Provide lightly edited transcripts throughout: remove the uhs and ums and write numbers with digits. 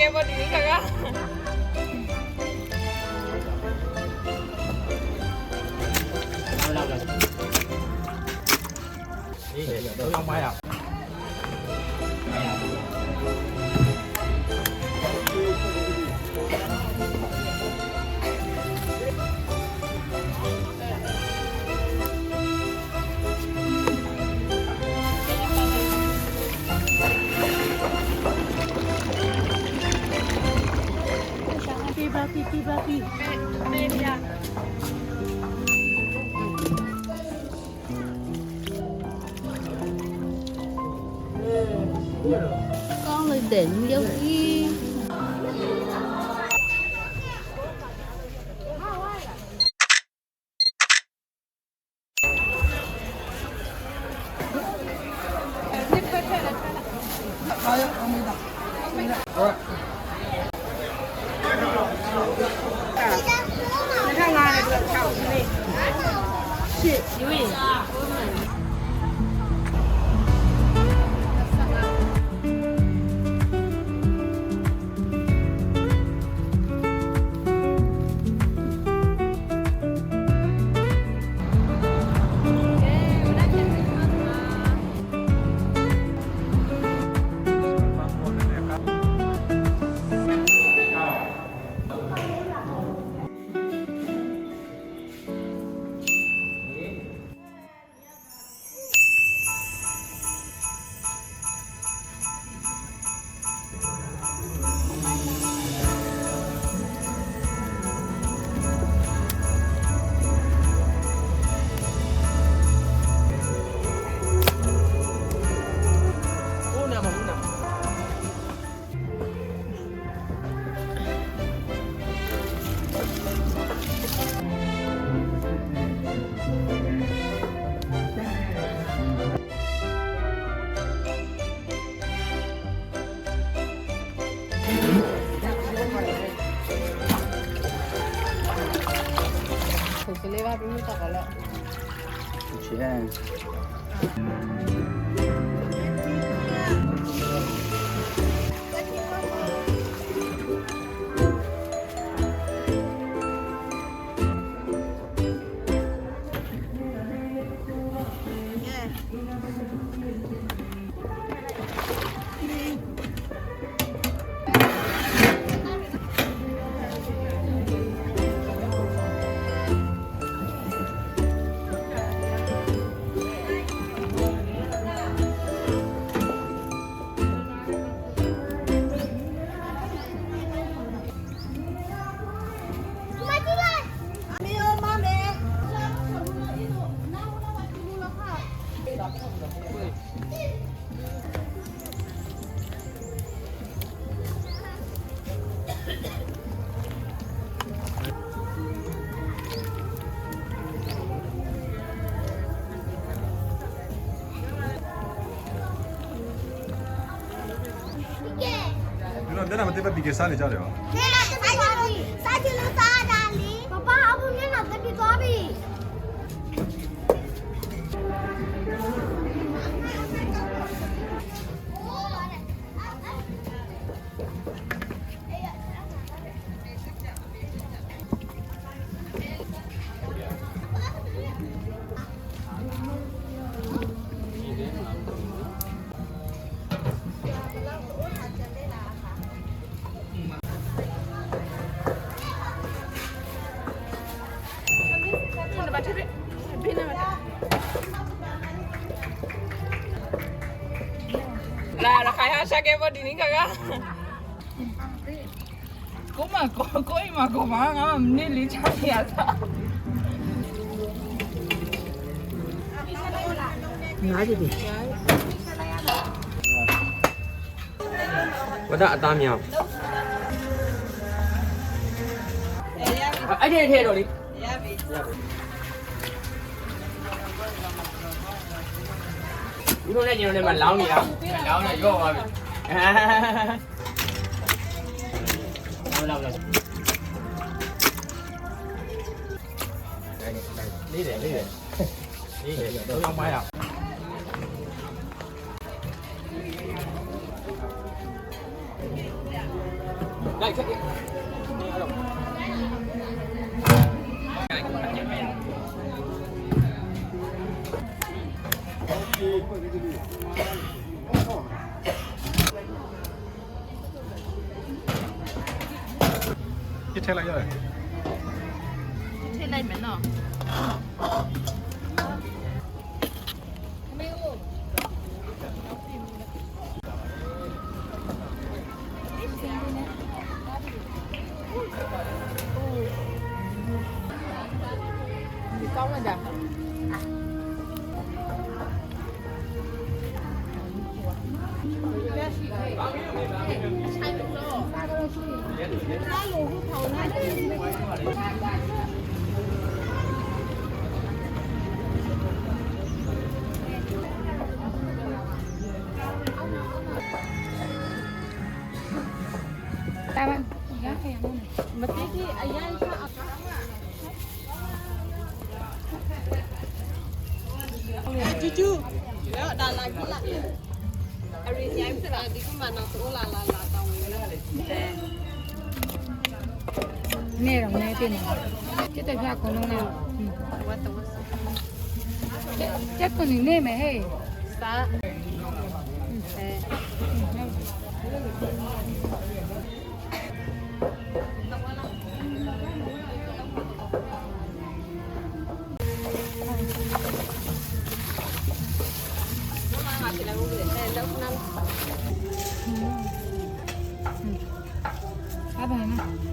cái body đi cả. Đi để tôi không bay à. Papi. Media. Con lên đỉnh giống y. Cái lê ba mới tao có lợ. Chị em. 내가 뭐 때문에 비게 살이 자려. 내가 사진을 쌓아달리. 아빠 아버님 어떻게 거비? Là khai ha sa cái body đi cả. Cũng mà có mà ngắm nên lý chắc thiệt. Nói gì đi. Có đạ tam nhiều. Anh đi rồi đi. Nó này nhiều này mà lão nhiều. Lão này vô rồi. Lâu rồi. Đi để. Tôi không bay à. လိုက်ချက်一切嚟ရတယ် ထည့်လိုက်မယ်နော် ဒီကောင်းလိုက်တာ မတိတိအရင်က ကျူကျူแล้วဒါလာကြည့်လိုက်အရီရိုင်းစရာဒီကမှတော့ဆိုလာတောင်းဝင်လာတယ် နေတော့နေတင်တယ်တက်တက်ပြအကုန်လုံးနဲ့ဝတ်တော့ချက်ကနေနေမယ်ဟဲ့စားဘာဘာနာ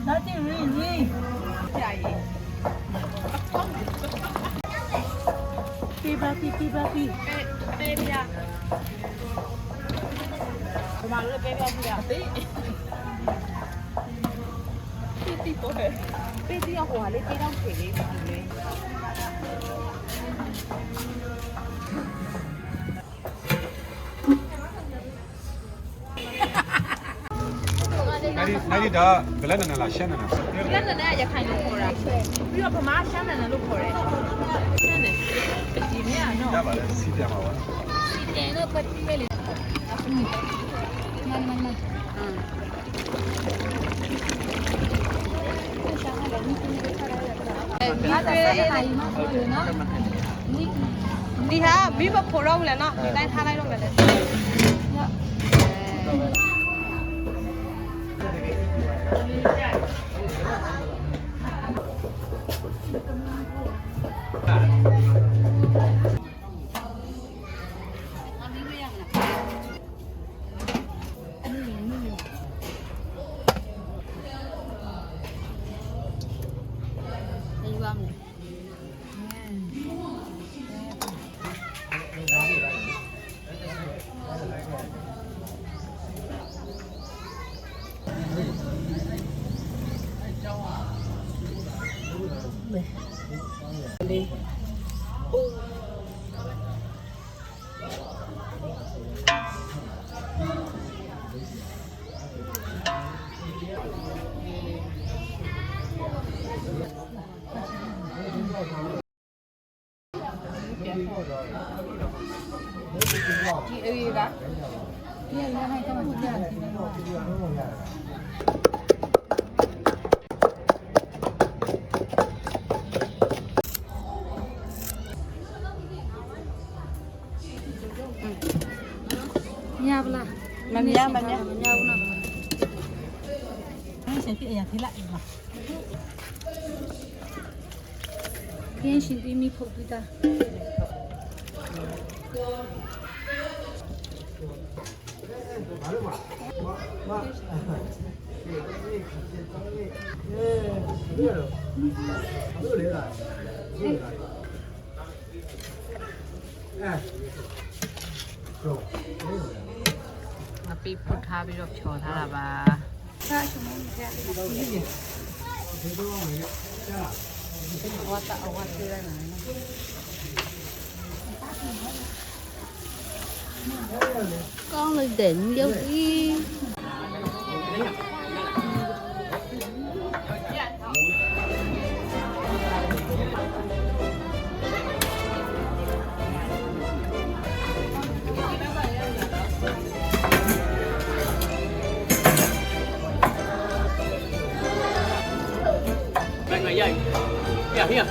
ဒါကြည့်ရီဆရာကြီးပြပါပေးပြဒီမှာလည်းပေးပြပြတေးတီပေါ်တယ်ပေးတီဟိုဟာလေးတေးတော့ခေလေးပါလေ နိုင်ဒီဒါဘယ်နဲ့လားရှမ်းနဲ့လား လက်နဲ့ရခိုင်လို့ခေါ်တာပြီးတော့ဗမာရှမ်းနဲ့လို့ခေါ်တယ်ရှမ်းနဲ့ဒီနေ့ကတော့ ရပါလေစီးပြမှာပါ တယ်တော့ပတ်ပြီးလေမန်ဒီဟာမိဘဖို့တော့မလဲနော်ဒီတိုင်းထားလိုက်တော့မယ်လေ ဟ လေးဒီအေးကဒီရနိုင်တော့မကြဘူးညဗလားမမြဘူးနော်အဲ့ရှင်ပြအရာထိလိုက်ပါခင်းရှင်ဒီမိဖို့ပြီးတာမပီးဖုတ်ထားပြီးတော့ဖြော်ထားတာပါ စားချုံနေကြဝတ်တာဝတ်သေးတယ်နော်ကောင်းလိုက်တယ်ရုပ်ကြီး Ngày vậy. Kìa kìa.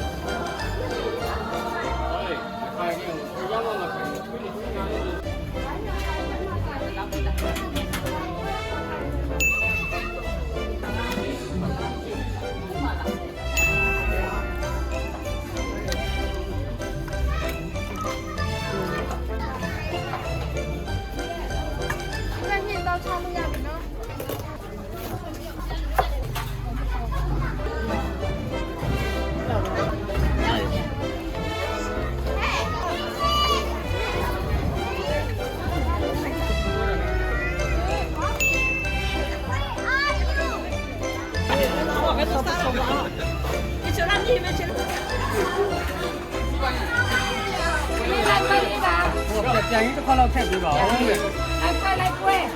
Rồi, chàng cái con lâu khép đi bảo. Lại quay